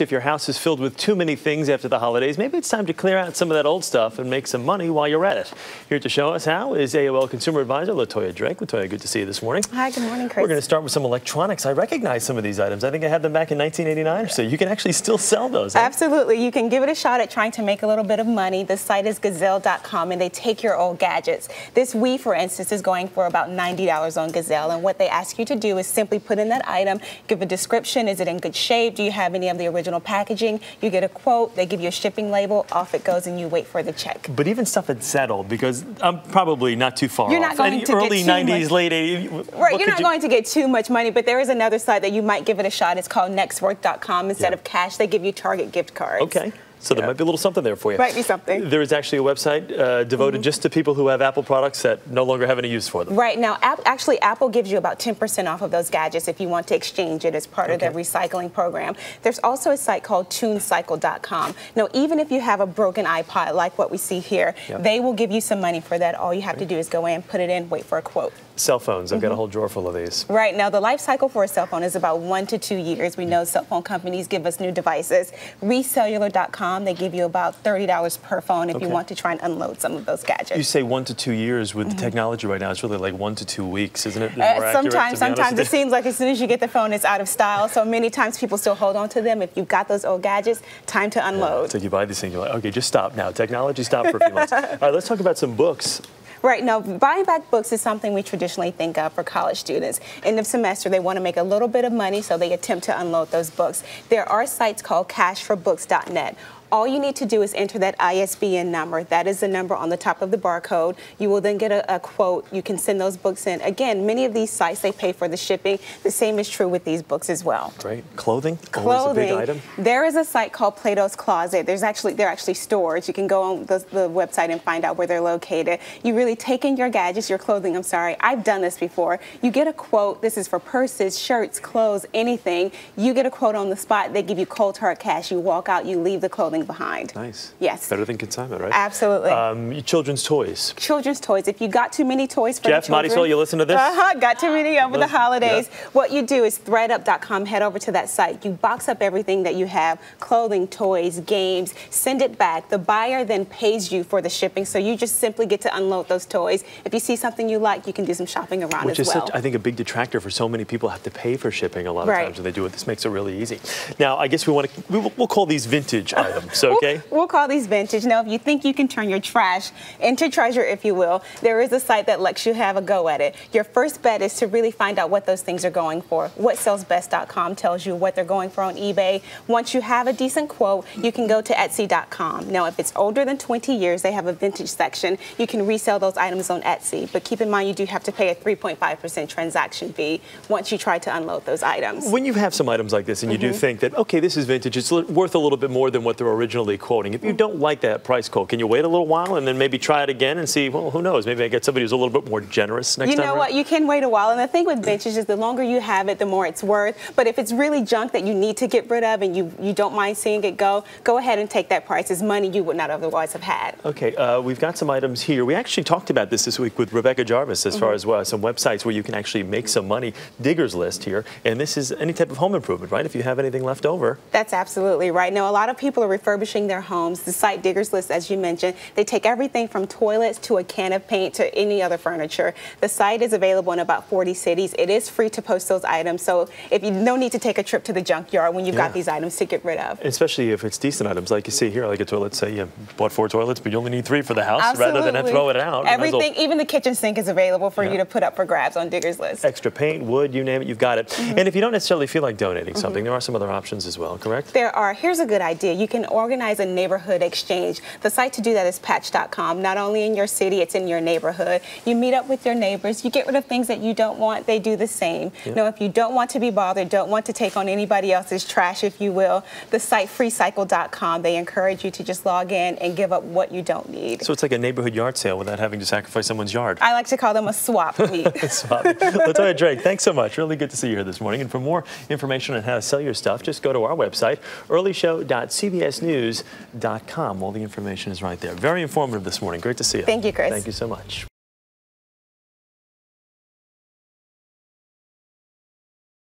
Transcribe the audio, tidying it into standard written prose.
If your house is filled with too many things after the holidays, maybe it's time to clear out some of that old stuff and make some money while you're at it. Here to show us how is AOL Consumer Advisor Latoya Drake. Latoya, good to see you this morning. Hi, good morning, Chris. We're going to start with some electronics. I recognize some of these items. I think I had them back in 1989 or so. You can actually still sell those. Huh? Absolutely. You can give it a shot at trying to make a little bit of money. The site is Gazelle.com, and they take your old gadgets. This Wii, for instance, is going for about $90 on Gazelle, and what they ask you to do is simply put in that item, give a description. Is it in good shape? Do you have any of the original packaging? You get a quote, they give you a shipping label, off it goes, and you wait for the check. But even stuff that's settled, because I'm probably not too far You're off. not going to early get too 90s, much. late 80s. Right, you're not going to get too much money, but there is another site that you might give it a shot. It's called nextworth.com. Instead of cash, they give you Target gift cards. Okay. So there might be a little something there for you. Might be something. There is actually a website devoted just to people who have Apple products that no longer have any use for them. Right. Now, actually, Apple gives you about 10% off of those gadgets if you want to exchange it as part of their recycling program. There's also a site called tunecycle.com. Now, even if you have a broken iPod like what we see here, they will give you some money for that. All you have to do is go in, put it in, wait for a quote. Cell phones. I've got a whole drawer full of these. Right. Now, the life cycle for a cell phone is about 1 to 2 years. We know cell phone companies give us new devices. Recellular.com, they give you about $30 per phone if you want to try and unload some of those gadgets. You say 1 to 2 years. With the technology right now, it's really like 1 to 2 weeks, isn't it? More accurate, sometimes it seems like as soon as you get the phone, it's out of style. So many times people still hold on to them. If you've got those old gadgets, time to unload. So you buy these things, you're like, okay, just stop now. Technology, stop for a few months. All right, let's talk about some books. Right. Now, buying back books is something we traditionally think of for college students. End of semester, they want to make a little bit of money, so they attempt to unload those books. There are sites called cashforbooks.net. All you need to do is enter that ISBN number. That is the number on the top of the barcode. You will then get a quote. You can send those books in. Again, many of these sites, they pay for the shipping. The same is true with these books as well. Great. Clothing? Clothing. Always a big item. There is a site called Plato's Closet. They're actually stores. You can go on the website and find out where they're located. You really take in your gadgets, your clothing, I'm sorry. I've done this before. You get a quote. This is for purses, shirts, clothes, anything. You get a quote on the spot. They give you cold hard cash. You walk out, you leave the clothing behind. Nice. Yes. Better than consignment, right? Absolutely. Children's toys. Children's toys. If you got too many toys for Jeff, the children. Marisol, you listen to this? Got too many over the holidays. What you do is threadup.com, head over to that site. You box up everything that you have, clothing, toys, games, send it back. The buyer then pays you for the shipping, so you just simply get to unload those toys. If you see something you like, you can do some shopping around as well. Which is such, I think, a big detractor for so many people have to pay for shipping a lot of times when they do it. This makes it really easy. Now, I guess we'll call these vintage items, okay? We'll call these vintage. Now, if you think you can turn your trash into treasure, if you will, there is a site that lets you have a go at it. Your first bet is to really find out what those things are going for. WhatSellsBest.com tells you what they're going for on eBay. Once you have a decent quote, you can go to Etsy.com. Now, if it's older than 20 years, they have a vintage section. You can resell those items on Etsy, but keep in mind you do have to pay a 3.5% transaction fee once you try to unload those items. When you have some items like this and you do think that, okay, this is vintage, it's worth a little bit more than what they're originally quoting. If you don't like that price quote, can you wait a little while and then maybe try it again and see, well, who knows, maybe I get somebody who's a little bit more generous next time. You know what, you can wait a while, and the thing with vintage is the longer you have it, the more it's worth. But if it's really junk that you need to get rid of and you don't mind seeing it go ahead and take that price. It's money you would not otherwise have had. Okay, we've got some items here. We actually talked about this week with Rebecca Jarvis as far as some websites where you can actually make some money. Digger's List here, and this is any type of home improvement, right? If you have anything left over. That's absolutely right. Now, a lot of people are refurbishing their homes. The site Digger's List, as you mentioned, they take everything from toilets to a can of paint to any other furniture. The site is available in about 40 cities. It is free to post those items, so if you no need to take a trip to the junkyard when you've got these items to get rid of. Especially if it's decent items, like you see here, like a toilet. Say you bought 4 toilets, but you only need 3 for the house, rather than throw it out. Everything, even the kitchen sink, is available for you to put up for grabs on Digger's List. Extra paint, wood, you name it, you've got it. And if you don't necessarily feel like donating something, there are some other options as well, correct? There are. Here's a good idea. You can organize a neighborhood exchange. The site to do that is patch.com. Not only in your city, it's in your neighborhood. You meet up with your neighbors. You get rid of things that you don't want. They do the same. Now, if you don't want to be bothered, don't want to take on anybody else's trash, if you will, the site freecycle.com, they encourage you to just log in and give up what you don't need. So it's like a neighborhood yard sale without having to sacrifice someone's yard. I like to call them a swap meet. Swap. Latoya Drake, thanks so much. Really good to see you here this morning. And for more information on how to sell your stuff, just go to our website, earlyshow.cbsnews.com. All the information is right there. Very informative this morning. Great to see you. Thank you, Chris. Thank you so much.